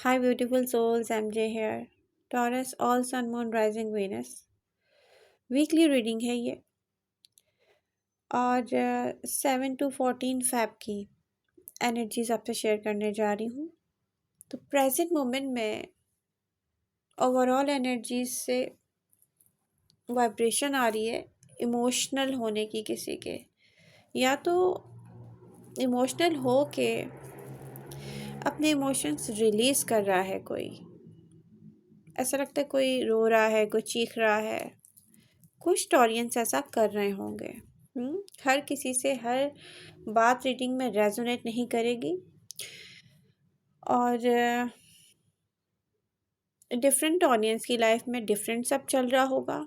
Hi, beautiful souls. MJ here. Taurus, all sun, moon, rising Venus. Weekly reading है ये और 7 to 14 Feb की energies आपसे share करने जा रही हूँ। तो प्रेजेंट मोमेंट में ओवरऑल एनर्जीज से वाइब्रेशन आ रही है इमोशनल होने की किसी के, या तो इमोशनल हो के अपने इमोशंस रिलीज कर रहा है कोई। ऐसा लगता है कोई रो रहा है, कोई चीख रहा है। कुछ टॉरियंस ऐसा कर रहे होंगे। हर किसी से हर बात रीडिंग में रेजोनेट नहीं करेगी और डिफरेंट ऑडियंस की लाइफ में डिफरेंट सब चल रहा होगा,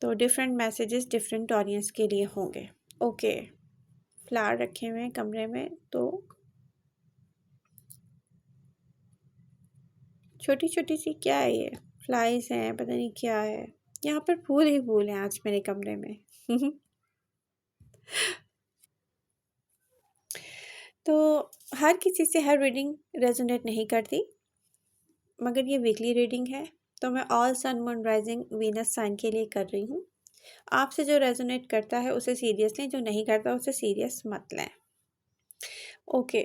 तो डिफरेंट मैसेजेस डिफरेंट ऑडियंस के लिए होंगे। ओके, फ्लावर रखे हुए हैं कमरे में, तो छोटी छोटी सी क्या है ये, फ्लाइज हैं, पता नहीं क्या है। यहाँ पर फूल ही फूल हैं आज मेरे कमरे में। तो हर किसी से हर रीडिंग रेजोनेट नहीं करती, मगर ये वीकली रीडिंग है, तो मैं all sun moon rising Venus sign के लिए कर रही हूँ। आपसे जो रेजोनेट करता है उसे सीरियस लें, जो नहीं करता उसे सीरियस मत लें। ओके,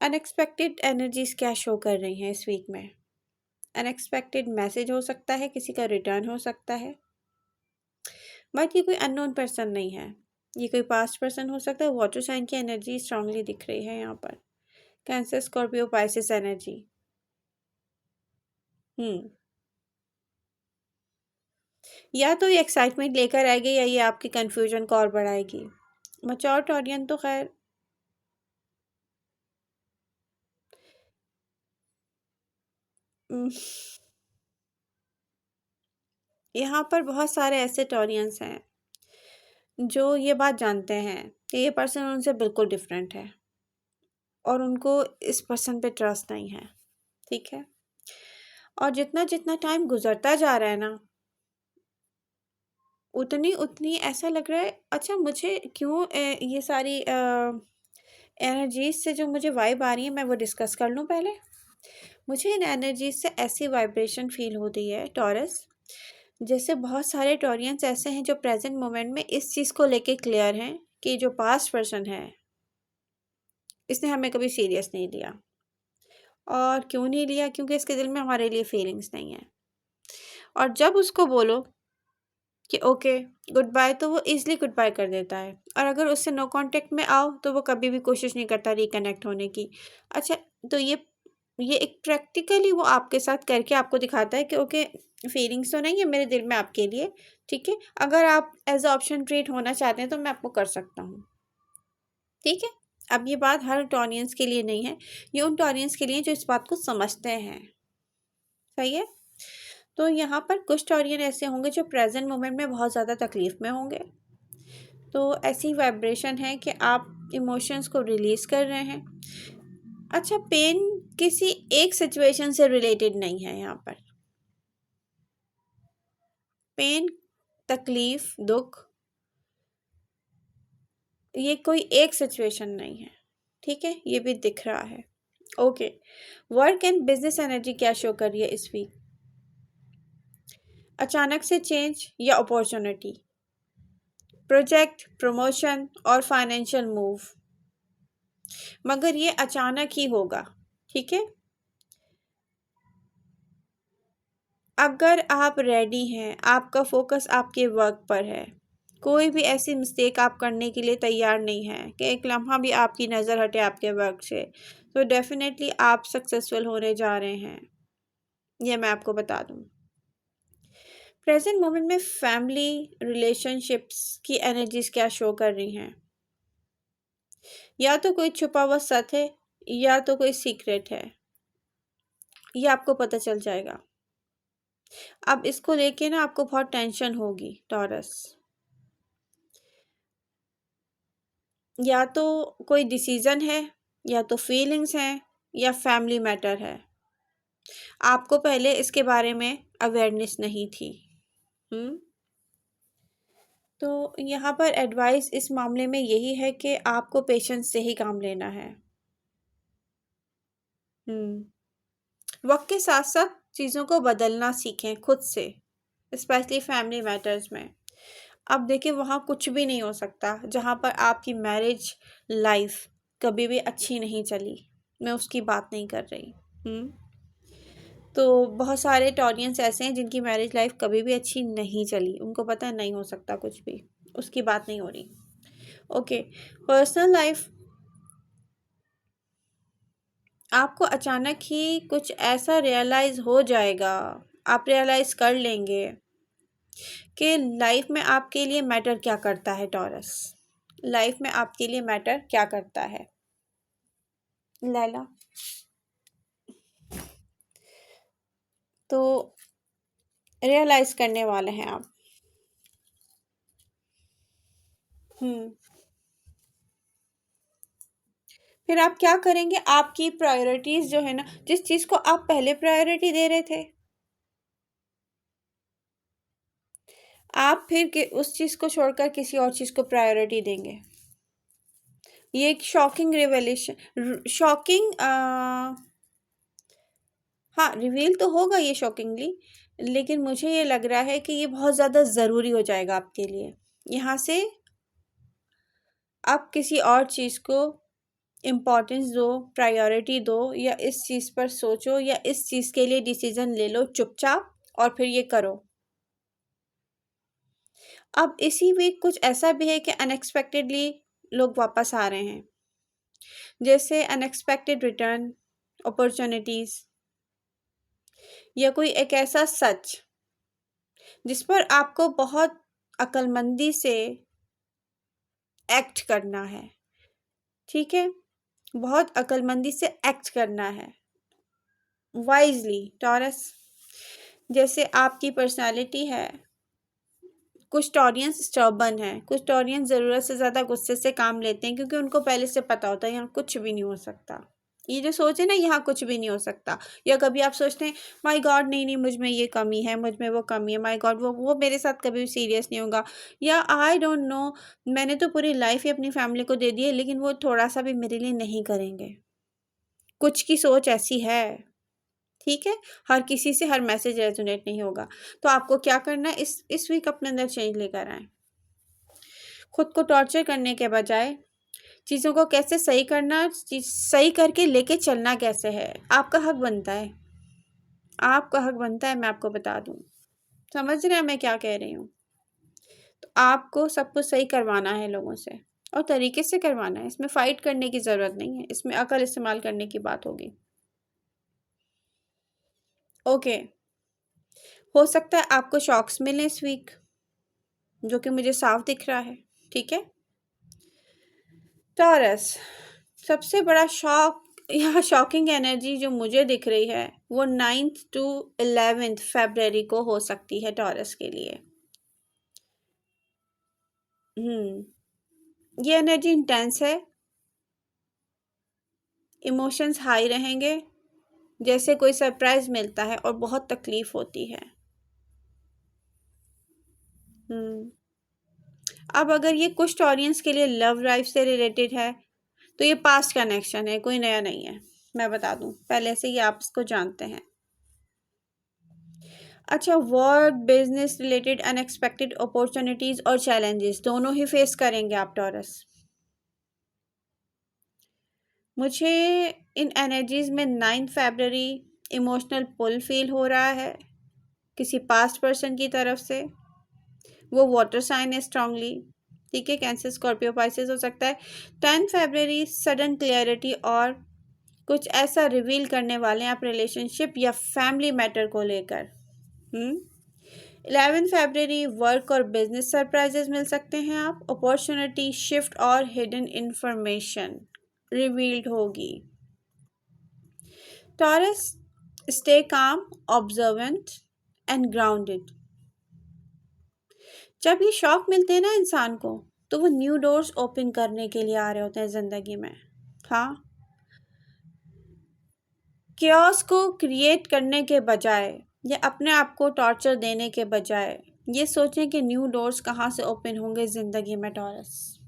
अनएक्सपेक्टेड एनर्जीज क्या शो कर रही हैं इस वीक में। अनएक्सपेक्टेड मैसेज हो सकता है, किसी का रिटर्न हो सकता है, बट ये कोई अननोन पर्सन नहीं है, ये कोई पास्ट पर्सन हो सकता है। वाटर साइन की एनर्जी स्ट्रांगली दिख रही है यहाँ पर। Cancer, Scorpio, Pisces energy. या तो ये एक्साइटमेंट लेकर आएगी या ये आपकी कंफ्यूजन को और बढ़ाएगी। मैच्योर टॉरियन तो खैर यहाँ पर बहुत सारे ऐसे टॉरियंस हैं जो ये बात जानते हैं कि ये पर्सन उनसे बिल्कुल डिफरेंट है और उनको इस पर्सन पे ट्रस्ट नहीं है। ठीक है, और जितना जितना टाइम गुजरता जा रहा है ना, उतनी उतनी ऐसा लग रहा है, अच्छा मुझे क्यों ये सारी एनर्जीज से जो मुझे वाइब आ रही है मैं वो डिस्कस कर लूँ पहले। मुझे इन एनर्जीज से ऐसी वाइब्रेशन फील होती है टॉरस, जैसे बहुत सारे टॉरियंस ऐसे हैं जो प्रेजेंट मोमेंट में इस चीज़ को लेके क्लियर हैं कि जो पास्ट पर्सन है इसने हमें कभी सीरियस नहीं लिया। और क्यों नहीं लिया? क्योंकि इसके दिल में हमारे लिए फीलिंग्स नहीं है। और जब उसको बोलो कि ओके गुड बाय, तो वो ईजिली गुड बाय कर देता है। और अगर उससे नो कांटेक्ट में आओ तो वो कभी भी कोशिश नहीं करता रिकनेक्ट होने की। अच्छा, तो ये एक प्रैक्टिकली वो आपके साथ करके आपको दिखाता है कि ओके फीलिंग्स तो नहीं है मेरे दिल में आपके लिए, ठीक है, अगर आप एज अ ऑप्शन ट्रीट होना चाहते हैं तो मैं आपको कर सकता हूँ। ठीक है, अब ये बात हर टॉनियंस के लिए नहीं है, ये उन टॉनियंस के लिए जो इस बात को समझते हैं। सही है, तो यहाँ पर कुछ टॉरियन ऐसे होंगे जो प्रेजेंट मोमेंट में बहुत ज़्यादा तकलीफ़ में होंगे, तो ऐसी वाइब्रेशन है कि आप इमोशंस को रिलीज़ कर रहे हैं। अच्छा, पेन किसी एक सिचुएशन से रिलेटेड नहीं है यहाँ पर। पेन, तकलीफ, दुख, ये कोई एक सिचुएशन नहीं है। ठीक है, ये भी दिख रहा है। Okay, work and business energy क्या शो कर रही है इस वीक। अचानक से चेंज या अपॉर्चुनिटी, प्रोजेक्ट, प्रमोशन और फाइनेंशियल मूव, मगर ये अचानक ही होगा। ठीक है, अगर आप रेडी हैं, आपका फोकस आपके वर्क पर है, कोई भी ऐसी मिस्टेक आप करने के लिए तैयार नहीं है कि एक लम्हा भी आपकी नज़र हटे आपके वर्क से, तो डेफिनेटली आप सक्सेसफुल होने जा रहे हैं, ये मैं आपको बता दूं। प्रेजेंट मोमेंट में फैमिली रिलेशनशिप्स की एनर्जीज क्या शो कर रही हैं। या तो कोई छुपा हुआ सच है या तो कोई सीक्रेट है, ये आपको पता चल जाएगा। अब इसको लेके ना आपको बहुत टेंशन होगी टॉरस। या तो कोई डिसीजन है, या तो फीलिंग्स हैं, या फैमिली मैटर है। आपको पहले इसके बारे में अवेयरनेस नहीं थी। हम्म तो यहाँ पर एडवाइस इस मामले में यही है कि आपको पेशेंस से ही काम लेना है। वक्त के साथ साथ चीज़ों को बदलना सीखें खुद से, स्पेशली फैमिली मैटर्स में। अब देखिए वहाँ कुछ भी नहीं हो सकता जहाँ पर आपकी मैरिज लाइफ कभी भी अच्छी नहीं चली, मैं उसकी बात नहीं कर रही। तो बहुत सारे टॉरियंस ऐसे हैं जिनकी मैरिज लाइफ कभी भी अच्छी नहीं चली, उनको पता नहीं हो सकता कुछ भी, उसकी बात नहीं हो रही। ओके, पर्सनल लाइफ आपको अचानक ही कुछ ऐसा रियलाइज़ हो जाएगा, आप रियलाइज़ कर लेंगे कि लाइफ में आपके लिए मैटर क्या करता है। टॉरस, लाइफ में आपके लिए मैटर क्या करता है लैला? तो रियलाइज़ करने वाले हैं आप। हम्म फिर आप क्या करेंगे? आपकी प्रायोरिटीज़ जो है ना, जिस चीज़ को आप पहले प्रायोरिटी दे रहे थे, आप फिर उस चीज़ को छोड़कर किसी और चीज़ को प्रायोरिटी देंगे। ये एक शॉकिंग रिवेलेशन, शॉकिंग, हाँ रिवील तो होगा ये शॉकिंगली, लेकिन मुझे ये लग रहा है कि ये बहुत ज़्यादा ज़रूरी हो जाएगा आपके लिए। यहाँ से आप किसी और चीज़ को इम्पोर्टेंस दो, प्रायोरिटी दो, या इस चीज़ पर सोचो, या इस चीज़ के लिए डिसीजन ले लो चुपचाप और फिर ये करो। अब इसी वीक कुछ ऐसा भी है कि अनएक्सपेक्टेडली लोग वापस आ रहे हैं, जैसे अनएक्सपेक्टेड रिटर्न, अपॉर्चुनिटीज़, या कोई एक ऐसा सच जिस पर आपको बहुत अक्लमंदी से एक्ट करना है। ठीक है, बहुत अक्लमंदी से एक्ट करना है, वाइजली टॉरस। जैसे आपकी पर्सनालिटी है, कुछ टॉरियंस स्टर्बन है, कुछ टॉरियंस ज़रूरत से ज़्यादा गुस्से से काम लेते हैं क्योंकि उनको पहले से पता होता है यहाँ कुछ भी नहीं हो सकता। ये जो सोच है ना, यहाँ कुछ भी नहीं हो सकता, या कभी आप सोचते हैं माय गॉड नहीं नहीं मुझ में ये कमी है, मुझ में वो कमी है, माय गॉड वो मेरे साथ कभी भी सीरियस नहीं होगा, या आई डोंट नो मैंने तो पूरी लाइफ ही अपनी फैमिली को दे दी है लेकिन वो थोड़ा सा भी मेरे लिए नहीं करेंगे। कुछ की सोच ऐसी है। ठीक है, हर किसी से हर मैसेज रेजोनेट नहीं होगा। तो आपको क्या करना है, इस वीक अपने अंदर चेंज लेकर आए। खुद को टॉर्चर करने के बजाय चीज़ों को कैसे सही करना, चीज सही करके लेके चलना कैसे है, आपका हक बनता है। आपका हक बनता है, मैं आपको बता दूं। समझ रहे हैं मैं क्या कह रही हूँ? तो आपको सब कुछ सही करवाना है लोगों से, और तरीके से करवाना है। इसमें फाइट करने की ज़रूरत नहीं है, इसमें अकल इस्तेमाल करने की बात होगी। ओके, हो सकता है आपको शॉक्स मिले इस वीक, जो कि मुझे साफ दिख रहा है। ठीक है टॉरस, सबसे बड़ा शॉक या शॉकिंग एनर्जी जो मुझे दिख रही है वो 9th to 11th फरवरी को हो सकती है टॉरस के लिए। ये एनर्जी इंटेंस है, इमोशंस हाई रहेंगे, जैसे कोई सरप्राइज मिलता है और बहुत तकलीफ होती है। हम्म अब अगर ये कुछ टॉरियंस के लिए लव लाइफ से रिलेटेड है तो ये पास्ट कनेक्शन है, कोई नया नहीं है, मैं बता दूं, पहले से ही आप इसको जानते हैं। अच्छा, work business related unexpected opportunities और चैलेंजेस दोनों ही फेस करेंगे आप टॉरस। मुझे इन एनर्जीज में 9 फरवरी इमोशनल पुल फील हो रहा है किसी पास्ट पर्सन की तरफ से। वो वाटर साइन है स्ट्रांगली। ठीक है, कैंसर स्कॉर्पियो पाइसेस हो सकता है। 10 फरवरी सडन क्लियरिटी और कुछ ऐसा रिवील करने वाले हैं आप रिलेशनशिप या फैमिली मैटर को लेकर। 11 फरवरी वर्क और बिजनेस सरप्राइजेस मिल सकते हैं, आप अपॉर्चुनिटी शिफ्ट और हिडन इंफॉर्मेशन रिवील्ड होगी। Taurus, stay calm, observant and grounded. जब ये शौक मिलते हैं ना इंसान को, तो वो न्यू डोर्स ओपन करने के लिए आ रहे होते हैं ज़िंदगी में। हाँ, क्योस को क्रिएट करने के बजाय या अपने आप को टॉर्चर देने के बजाय ये सोचें कि न्यू डोर्स कहाँ से ओपन होंगे ज़िंदगी में टॉरस।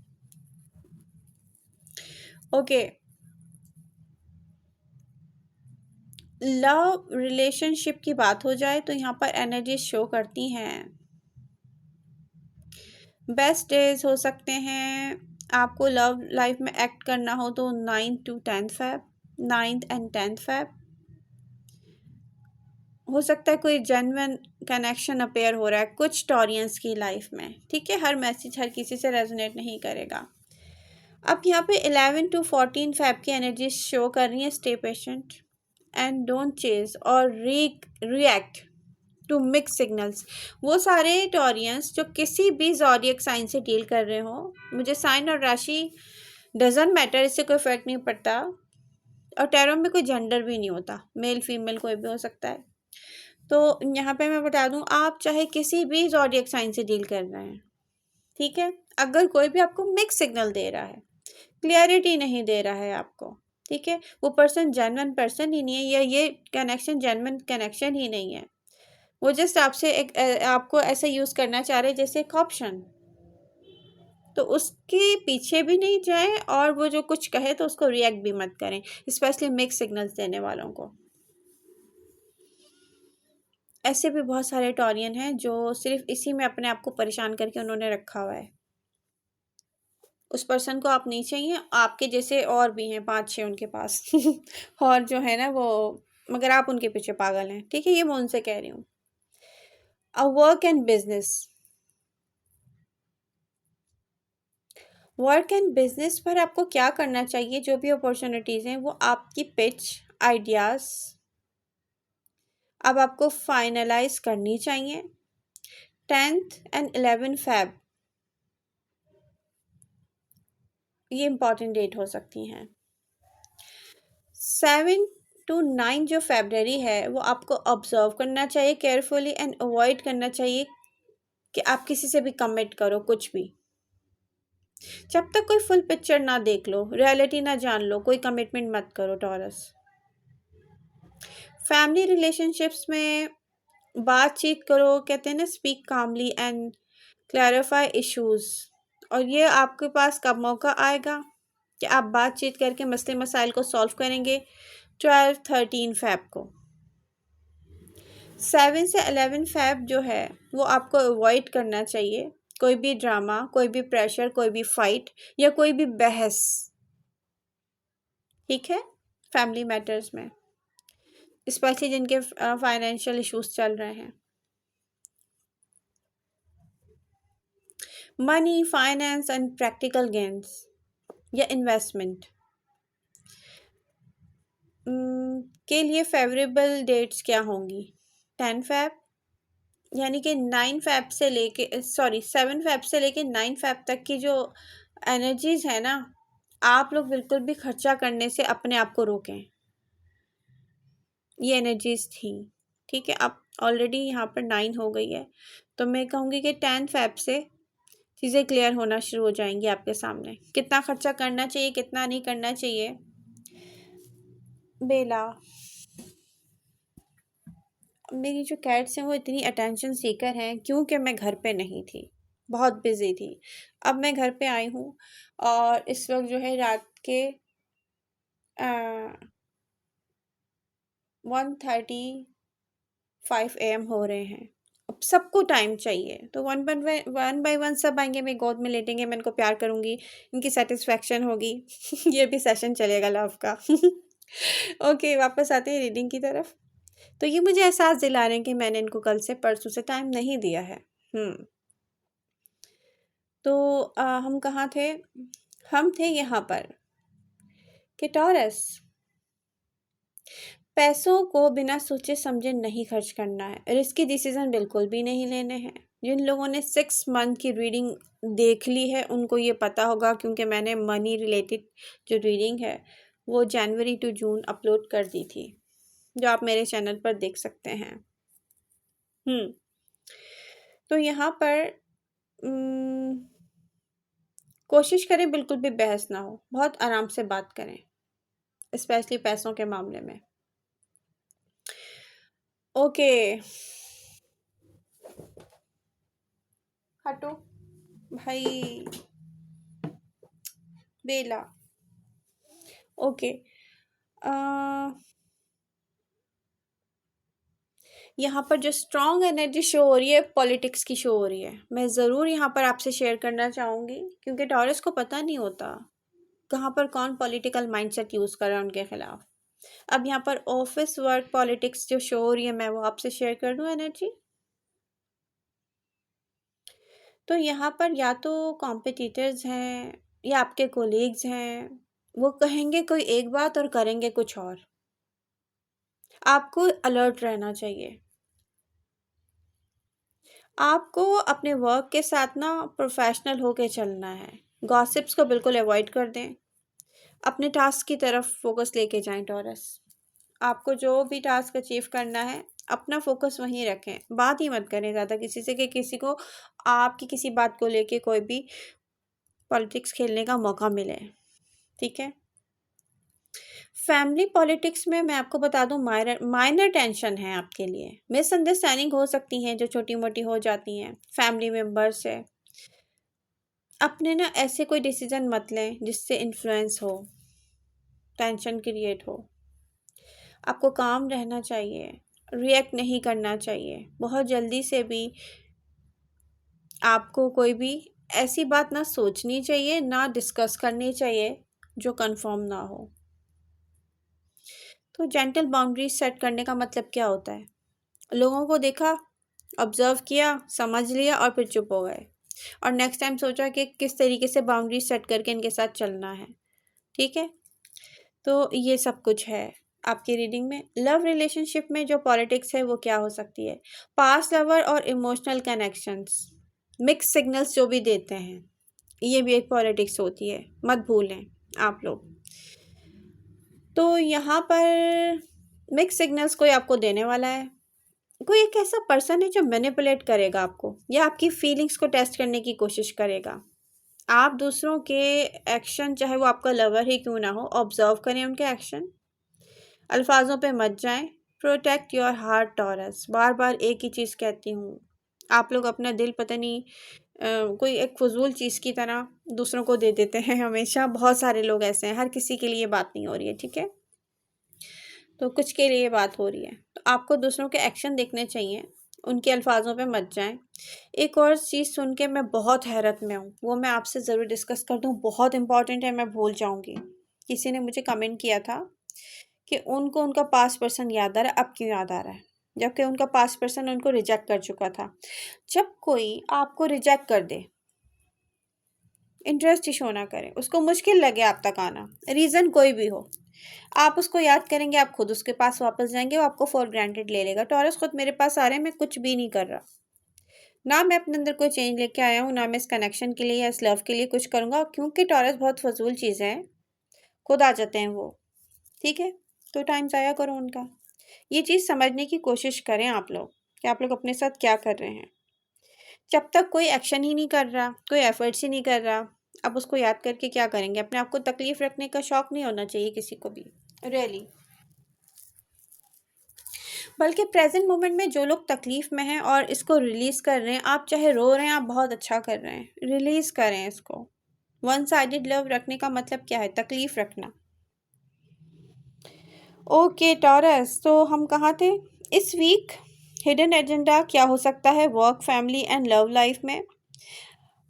ओके, लव रिलेशनशिप की बात हो जाए तो यहाँ पर एनर्जी शो करती हैं। बेस्ट डेज हो सकते हैं, आपको लव लाइफ में एक्ट करना हो तो 9 to 10 Feb, 9th and 10th Feb. हो सकता है कोई जेन्युइन कनेक्शन अपेयर हो रहा है कुछ टॉरियंस की लाइफ में, ठीक है। हर मैसेज हर किसी से रेजोनेट नहीं करेगा। अब यहाँ पे 11 to 14 फेब की एनर्जी शो कर रही है। Stay patient and don't chase और रिएक्ट टू मिक्स सिग्नल्स। वो सारे टॉरियंस जो किसी भी ज़ोडिएक साइन से डील कर रहे हो, मुझे साइन और राशि डजेंट मैटर, इससे कोई फर्क नहीं पड़ता। और टैरो में कोई जेंडर भी नहीं होता, मेल फीमेल कोई भी हो सकता है। तो यहाँ पे मैं बता दूँ, आप चाहे किसी भी ज़ोडिएक साइन से डील कर रहे हैं, ठीक है। अगर कोई भी आपको मिक्स सिग्नल दे रहा है, क्लियरिटी नहीं दे रहा है आपको, ठीक है, वो पर्सन जेन्युइन पर्सन ही नहीं है, या ये कनेक्शन जेन्युइन कनेक्शन ही नहीं है। वो जस्ट आपसे एक आपको ऐसे यूज़ करना चाह रहे जैसे एक ऑप्शन। तो उसके पीछे भी नहीं जाएं, और वो जो कुछ कहे तो उसको रिएक्ट भी मत करें, स्पेशली मिक्स सिग्नल्स देने वालों को। ऐसे भी बहुत सारे टॉरियन हैं जो सिर्फ इसी में अपने आप को परेशान करके उन्होंने रखा हुआ है। उस पर्सन को आप नहीं चाहिए, आपके जैसे और भी हैं 5-6 उनके पास और जो है ना वो, मगर आप उनके पीछे पागल हैं, ठीक है। ये मैं उनसे कह रही हूँ। A work and business, work and business पर आपको क्या करना चाहिए, जो भी अपॉर्चुनिटीज़ हैं वो आपकी पिच आइडियाज़ अब आपको फाइनलाइज करनी चाहिए। 10th and 11 फेब ये इंपॉर्टेंट डेट हो सकती हैं। 7 to 9 जो फेबररी है वो आपको ऑब्जर्व करना चाहिए केयरफुली, एंड अवॉइड करना चाहिए कि आप किसी से भी कमिट करो कुछ भी। जब तक कोई फुल पिक्चर ना देख लो, रियलिटी ना जान लो, कोई कमिटमेंट मत करो टॉरस। फैमिली रिलेशनशिप्स में बातचीत करो, कहते हैं ना speak calmly and clarify issues. और ये आपके पास कब मौका आएगा कि आप बातचीत करके मसले मसाइल को सॉल्व करेंगे? 12-13 फेब को। 7 से 11 फेब जो है वो आपको अवॉइड करना चाहिए। कोई भी ड्रामा, कोई भी प्रेशर, कोई भी फाइट या कोई भी बहस, ठीक है, फैमिली मैटर्स में, स्पेशली जिनके फाइनेंशियल इश्यूज चल रहे हैं। Money, finance and practical gains या इन्वेस्टमेंट के लिए फेवरेबल डेट्स क्या होंगी? 10 फेब, यानी कि 9 फेब से लेके 7 फेब से लेके 9 फेब तक की जो एनर्जीज है ना, आप लोग बिल्कुल भी खर्चा करने से अपने आप को रोकें। ये एनर्जीज थी, ठीक है। अब ऑलरेडी यहाँ पर 9 हो गई है, तो मैं कहूँगी कि 10 फेब से चीज़ें क्लियर होना शुरू हो जाएंगी आपके सामने। कितना खर्चा करना चाहिए, कितना नहीं करना चाहिए। बेला, मेरी जो कैट्स हैं वो इतनी अटेंशन सीकर हैं क्योंकि मैं घर पे नहीं थी, बहुत बिजी थी। अब मैं घर पे आई हूँ और इस वक्त जो है रात के 1:35 AM हो रहे हैं। अब सबको टाइम चाहिए, तो वन बाय वन सब आएंगे, मेरी गोद में लेटेंगे, मैं इनको प्यार करूँगी, इनकी सेटिस्फेक्शन होगी ये भी सेशन चलेगा लव का ओके, वापस आते हैं रीडिंग की तरफ। तो ये मुझे एहसास दिला रहे हैं कि मैंने इनको कल से परसों से टाइम नहीं दिया है। तो हम कहाँ थे? हम थे यहाँ पर कि टॉरस, पैसों को बिना सोचे समझे नहीं खर्च करना है, रिस्की डिसीजन बिल्कुल भी नहीं लेने हैं। जिन लोगों ने 6 मंथ की रीडिंग देख ली है उनको ये पता होगा, क्योंकि मैंने मनी रिलेटेड जो रीडिंग है वो जनवरी टू जून अपलोड कर दी थी, जो आप मेरे चैनल पर देख सकते हैं। तो यहाँ पर कोशिश करें बिल्कुल भी बहस ना हो, बहुत आराम से बात करें, स्पेशली पैसों के मामले में। ओके, हटो भाई, बेला। ओके, यहाँ पर जो स्ट्रॉन्ग एनर्जी शो हो रही है पॉलिटिक्स की शो हो रही है। मैं ज़रूर यहाँ पर आपसे शेयर करना चाहूँगी क्योंकि टॉरस को पता नहीं होता कहाँ पर कौन पॉलिटिकल माइंडसेट यूज़ कर रहा है उनके खिलाफ। अब यहाँ पर ऑफिस वर्क पॉलिटिक्स जो शो हो रही है मैं वो आपसे शेयर कर दूँ एनर्जी। तो यहाँ पर या तो कॉम्पिटिटर्स हैं या आपके कोलीग्स हैं, वो कहेंगे कोई एक बात और करेंगे कुछ और। आपको अलर्ट रहना चाहिए। आपको अपने वर्क के साथ ना प्रोफेशनल होके चलना है। गॉसिप्स को बिल्कुल अवॉइड कर दें। अपने टास्क की तरफ फोकस लेके जाएं टॉरस। आपको जो भी टास्क अचीव करना है अपना फोकस वहीं रखें। बात ही मत करें ज़्यादा किसी से कि किसी को आपकी किसी बात को लेके कोई भी पॉलिटिक्स खेलने का मौका मिले। ठीक है। फैमिली पॉलिटिक्स में मैं आपको बता दूं माइनर टेंशन है आपके लिए। मिसअंडरस्टैंडिंग हो सकती हैं जो छोटी मोटी हो जाती हैं फैमिली मेम्बर से। अपने ना ऐसे कोई डिसीजन मत लें जिससे इन्फ्लुएंस हो, टेंशन क्रिएट हो। आपको काम रहना चाहिए, रिएक्ट नहीं करना चाहिए। बहुत जल्दी से भी आपको कोई भी ऐसी बात ना सोचनी चाहिए ना डिस्कस करनी चाहिए जो कंफर्म ना हो। तो जेंटल बाउंड्रीज सेट करने का मतलब क्या होता है? लोगों को देखा, ऑब्जर्व किया, समझ लिया और फिर चुप हो गए और नेक्स्ट टाइम सोचा कि किस तरीके से बाउंड्रीज सेट करके इनके साथ चलना है। ठीक है। तो ये सब कुछ है आपकी रीडिंग में। लव रिलेशनशिप में जो पॉलिटिक्स है वो क्या हो सकती है? पास्ट लवर और इमोशनल कनेक्शंस, मिक्स सिग्नल्स जो भी देते हैं, ये भी एक पॉलिटिक्स होती है, मत भूलें आप लोग। तो यहाँ पर मिक्स सिग्नल्स कोई आपको देने वाला है। कोई एक ऐसा पर्सन है जो मैनिपुलेट करेगा आपको या आपकी फीलिंग्स को टेस्ट करने की कोशिश करेगा। आप दूसरों के एक्शन, चाहे वो आपका लवर ही क्यों ना हो, ऑब्जर्व करें उनके एक्शन। अल्फाजों पे मत जाएं। Protect your heart Taurus. बार बार एक ही चीज़ कहती हूँ। आप लोग अपना दिल पता नहीं कोई एक फजूल चीज़ की तरह दूसरों को दे देते हैं हमेशा। बहुत सारे लोग ऐसे हैं, हर किसी के लिए बात नहीं हो रही है। ठीक है। तो कुछ के लिए बात हो रही है, तो आपको दूसरों के एक्शन देखने चाहिए, उनके अल्फाजों पे मत जाएं। एक और चीज़ सुन के मैं बहुत हैरत में हूँ, वो मैं आपसे ज़रूर डिस्कस कर दूँ, बहुत इंपॉर्टेंट है, मैं भूल जाऊँगी। किसी ने मुझे कमेंट किया था कि उनको उनका पास्ट पर्सन याद आ रहा है, अब क्यों याद आ रहा है, जबकि उनका पास्ट पर्सन उनको रिजेक्ट कर चुका था। जब कोई आपको रिजेक्ट कर दे, इंटरेस्ट ही शो ना करें, उसको मुश्किल लगे आप तक आना, रीज़न कोई भी हो, आप उसको याद करेंगे, आप खुद उसके पास वापस जाएंगे, वो आपको फॉर ग्रांटेड ले लेगा। टॉरस खुद मेरे पास आ रहे हैं, मैं कुछ भी नहीं कर रहा, ना मैं अपने अंदर कोई चेंज लेके आया हूँ, ना मैं इस कनेक्शन के लिए या इस लव के लिए कुछ करूँगा, क्योंकि टॉरस बहुत फजूल चीज़ें हैं, खुद आ जाते हैं वो। ठीक है। तो टाइम ज़ाया करो उनका। ये चीज़ समझने की कोशिश करें आप लोग कि आप लोग अपने साथ क्या कर रहे हैं। जब तक कोई एक्शन ही नहीं कर रहा, कोई एफर्ट्स ही नहीं कर रहा, आप उसको याद करके क्या करेंगे? अपने आप को तकलीफ रखने का शौक नहीं होना चाहिए किसी को भी, रियली। बल्कि प्रेजेंट मोमेंट में जो लोग तकलीफ में हैं और इसको रिलीज़ कर रहे हैं, आप चाहे रो रहे हैं, आप बहुत अच्छा कर रहे हैं, रिलीज़ करें इसको। वन साइडेड लव रखने का मतलब क्या है? तकलीफ रखना। ओके टॉरस, तो हम कहाँ थे? इस वीक हिडन एजेंडा क्या हो सकता है work, family and love life में?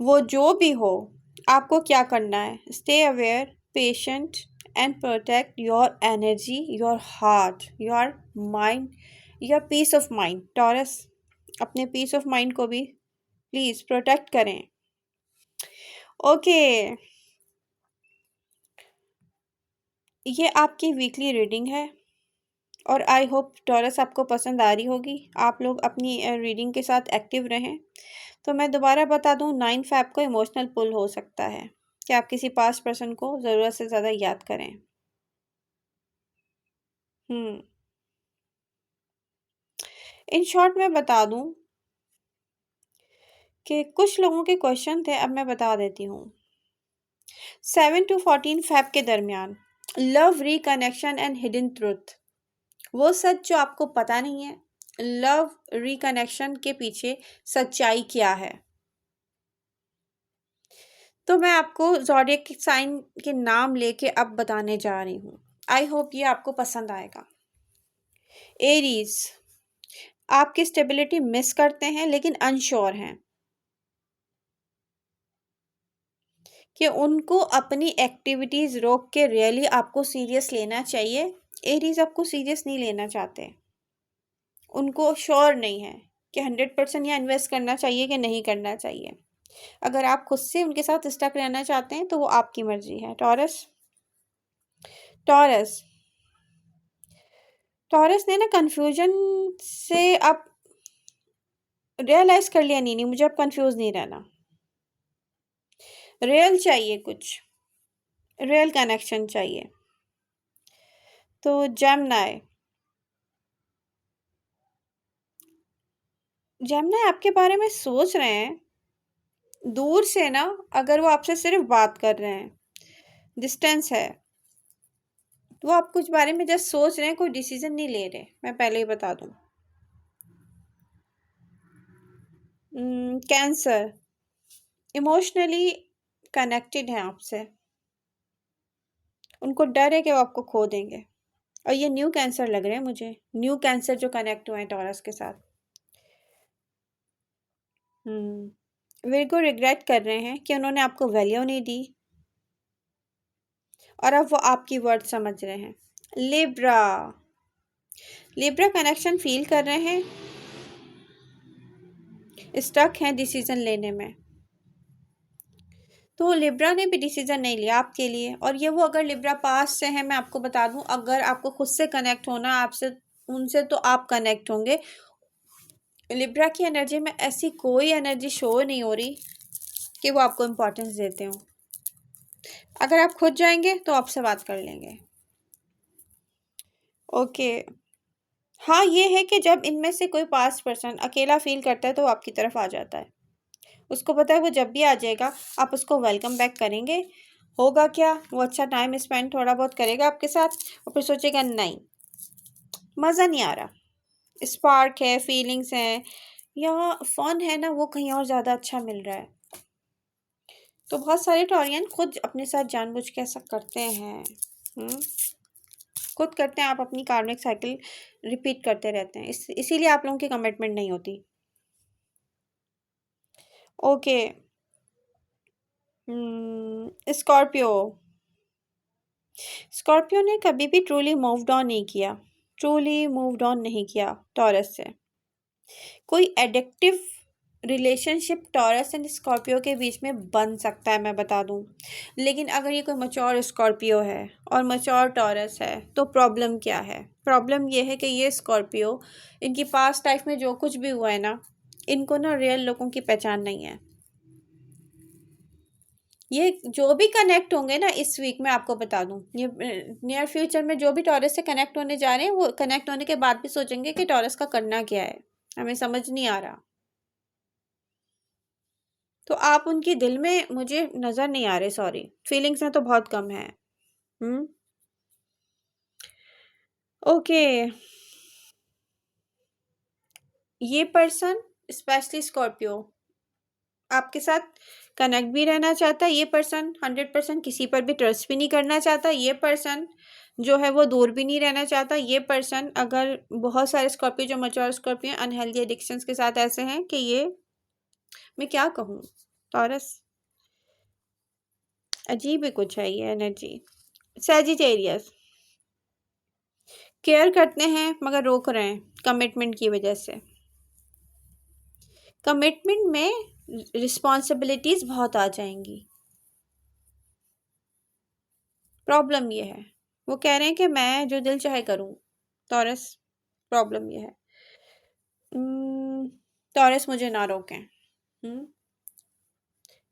वो जो भी हो, आपको क्या करना है? Stay aware, patient and protect your energy, your heart, your mind, your peace of mind. Taurus, अपने पीस ऑफ माइंड को भी प्लीज़ प्रोटेक्ट करें। ओके, ये आपकी वीकली रीडिंग है और आई होप टॉरस आपको पसंद आ रही होगी। आप लोग अपनी रीडिंग के साथ एक्टिव रहें। तो मैं दोबारा बता दूं, 9 फ़ैब को इमोशनल पुल हो सकता है कि आप किसी पास्ट पर्सन को ज़रूरत से ज़्यादा याद करें। इन शॉर्ट मैं बता दूं कि कुछ लोगों के क्वेश्चन थे, अब मैं बता देती हूँ। 7 to 14 फ़ैब के दरमियान love, reconnection and hidden truth, वो सच जो आपको पता नहीं है, लव रिकनेक्शन के पीछे सच्चाई क्या है। तो मैं आपको ज़ोडिएक साइन के नाम लेके अब बताने जा रही हूँ। आई होप ये आपको पसंद आएगा। एरीज, आपकी स्टेबिलिटी मिस करते हैं लेकिन अनश्योर हैं कि उनको अपनी एक्टिविटीज़ रोक के रियली आपको सीरियस लेना चाहिए। एरीज आपको सीरियस नहीं लेना चाहते, उनको श्योर नहीं है कि 100% यहाँ इन्वेस्ट करना चाहिए कि नहीं करना चाहिए। अगर आप खुद से उनके साथ स्टक रहना चाहते हैं तो वो आपकी मर्जी है। टॉरस, टॉरस टॉरस ने ना कन्फ्यूजन से आप रियलाइज कर लिया, नहीं नहीं मुझे अब कंफ्यूज नहीं रहना, रियल चाहिए, कुछ रियल कनेक्शन चाहिए। तो जेमिनी, जेमिनी आपके बारे में सोच रहे हैं दूर से ना, अगर वो आपसे सिर्फ बात कर रहे हैं, डिस्टेंस है, तो वो आप कुछ बारे में जस्ट सोच रहे हैं, कोई डिसीजन नहीं ले रहे, मैं पहले ही बता दूं। कैंसर इमोशनली कनेक्टेड है आपसे, उनको डर है कि वो आपको खो देंगे। और ये न्यू कैंसर लग रहे हैं मुझे, न्यू कैंसर जो कनेक्ट हुए हैं टॉरस के साथ। विर्गो रिग्रेट कर रहे हैं कि उन्होंने आपको वैल्यू नहीं दी और अब वो आपकी वर्ड समझ रहे हैं। लिब्रा, लिब्रा कनेक्शन फील कर रहे हैं, स्टक हैं डिसीजन लेने में। तो लिब्रा ने भी डिसीजन नहीं लिया आपके लिए, और ये वो अगर लिब्रा पास से है, मैं आपको बता दूं, अगर आपको खुद से कनेक्ट होना आपसे उनसे, तो आप कनेक्ट होंगे। लिब्रा की एनर्जी में ऐसी कोई एनर्जी शो नहीं हो रही कि वो आपको इम्पोर्टेंस देते हो। अगर आप खुद जाएंगे तो आपसे बात कर लेंगे। ओके, हाँ ये है कि जब इनमें से कोई पास पर्सन अकेला फील करता है तो वो आपकी तरफ आ जाता है, उसको पता है वो जब भी आ जाएगा आप उसको वेलकम बैक करेंगे। होगा क्या, वो अच्छा टाइम स्पेंड थोड़ा बहुत करेगा आपके साथ और फिर सोचेगा नहीं मज़ा नहीं आ रहा, स्पार्क है, फीलिंग्स हैं या फन है ना, वो कहीं और ज़्यादा अच्छा मिल रहा है। तो बहुत सारे टॉरियन खुद अपने साथ जानबूझ के ऐसा करते हैं, खुद करते हैं। आप अपनी कार्मिक साइकिल रिपीट करते रहते हैं, इसीलिए आप लोगों की कमिटमेंट नहीं होती। ओके, स्कॉर्पियो, स्कॉर्पियो ने कभी भी ट्रूली मूव्ड ऑन नहीं किया, ट्रूली मूव्ड ऑन नहीं किया टॉरस से। कोई addictive relationship taurus and Scorpio के बीच में बन सकता है, मैं बता दूं, लेकिन अगर ये कोई मैच्योर स्कॉर्पियो है और मैच्योर टॉरस है तो प्रॉब्लम क्या है? प्रॉब्लम ये है कि ये स्कॉर्पियो, इनकी पास्ट लाइफ में जो कुछ भी हुआ है ना, इनको ना रियल लोगों की पहचान नहीं है। ये जो भी कनेक्ट होंगे ना इस वीक में, आपको बता दूं, ये नियर फ्यूचर में जो भी टॉरस से कनेक्ट होने जा रहे हैं, वो कनेक्ट होने के बाद भी सोचेंगे कि टॉरस का करना क्या है, हमें समझ नहीं आ रहा। तो आप उनकी दिल में मुझे नज़र नहीं आ रहे, सॉरी, फीलिंग्स में तो बहुत कम है। हम्म, ओके, ये पर्सन स्पेशली स्कॉर्पियो आपके साथ कनेक्ट भी रहना चाहता है। ये पर्सन 100% किसी पर भी ट्रस्ट भी नहीं करना चाहता। ये पर्सन जो है वो दूर भी नहीं रहना चाहता। ये पर्सन, अगर बहुत सारे स्कॉर्पियो जो मैच्योर स्कॉर्पियो अनहेल्दी एडिक्शंस के साथ ऐसे हैं कि ये, मैं क्या कहूँ, टॉरस अजीब ही कुछ है ये एनर्जी। सैजिटेरियस केयर करते हैं मगर रोक रहे हैं कमिटमेंट की वजह से। कमिटमेंट में रिस्पॉन्सिबिलिटीज़ बहुत आ जाएंगी। प्रॉब्लम ये है, वो कह रहे हैं कि मैं जो दिल चाहे करूं, टॉरस। प्रॉब्लम ये है, टॉरस मुझे ना रोकें।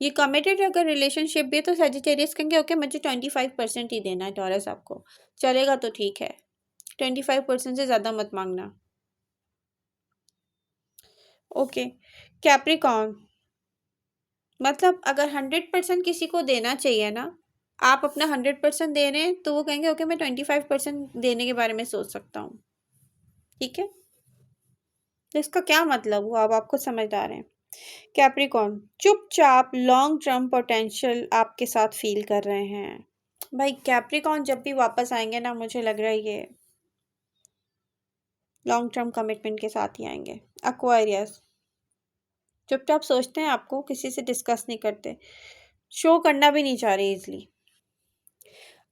ये कमिटेड अगर रिलेशनशिप भी है तो सजिटेरियस कहेंगे ओके मुझे 25% ही देना है टॉरस, आपको चलेगा तो ठीक है, 25% से ज़्यादा मत मांगना। ओके, कैप्रिकॉर्न, मतलब अगर 100% किसी को देना चाहिए ना, आप अपना 100% दे रहे हैं तो वो कहेंगे ओके मैं 25% देने के बारे में सोच सकता हूँ, ठीक है। तो इसका क्या मतलब हुआ, अब आपको समझदार हैं। कैप्रिकॉर्न चुपचाप लॉन्ग टर्म पोटेंशियल आपके साथ फील कर रहे हैं। भाई कैप्रिकॉर्न जब भी वापस आएंगे ना, मुझे लग रहा है ये लॉन्ग टर्म कमिटमेंट के साथ ही आएंगे। एक्वायरियस, चुपचाप सोचते हैं, आपको किसी से डिस्कस नहीं करते, शो करना भी नहीं चाह रहे इजली।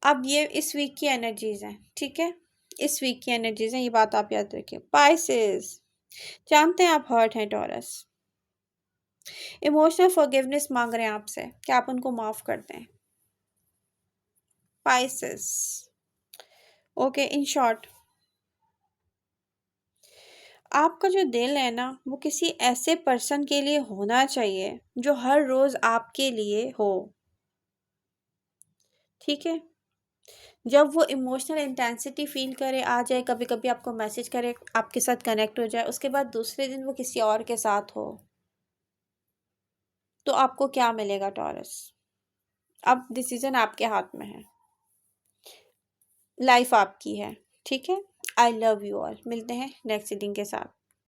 अब ये इस वीक की एनर्जीज हैं, ठीक है, इस वीक की एनर्जीज हैं, ये बात आप याद रखिए। पाइसेस, जानते हैं आप हर्ट हैं टॉरस, इमोशनल फॉरगिवनेस मांग रहे हैं आपसे कि आप उनको माफ कर दें। पाइसेस, ओके, इन शॉर्ट आपका जो दिल है ना वो किसी ऐसे पर्सन के लिए होना चाहिए जो हर रोज आपके लिए हो, ठीक है। जब वो इमोशनल इंटेंसिटी फील करे, आ जाए, कभी कभी आपको मैसेज करे, आपके साथ कनेक्ट हो जाए, उसके बाद दूसरे दिन वो किसी और के साथ हो, तो आपको क्या मिलेगा टॉरस? अब डिसीजन आपके हाथ में है, लाइफ आपकी है, ठीक है। आई लव यू ऑल, मिलते हैं नेक्स्ट रीडिंग के साथ।